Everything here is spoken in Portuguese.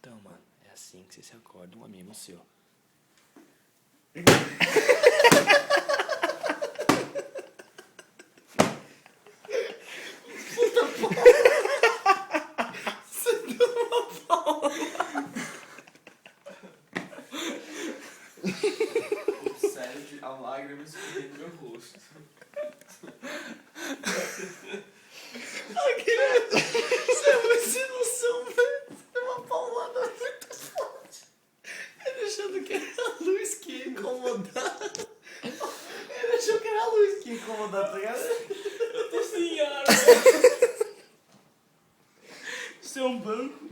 Então, mano, é assim que você se acorda um amigo seu. Puta porra! Você deu uma palma! Sério, a lágrima escorreu no meu rosto. Isso é uma ilusão, velho. Você deu uma paulada muito forte. Ele achando que era a luz que ia incomodar. Ele achou que era a luz que ia incomodar, tá ligado? Eu tô sem ar, Isso é um banco.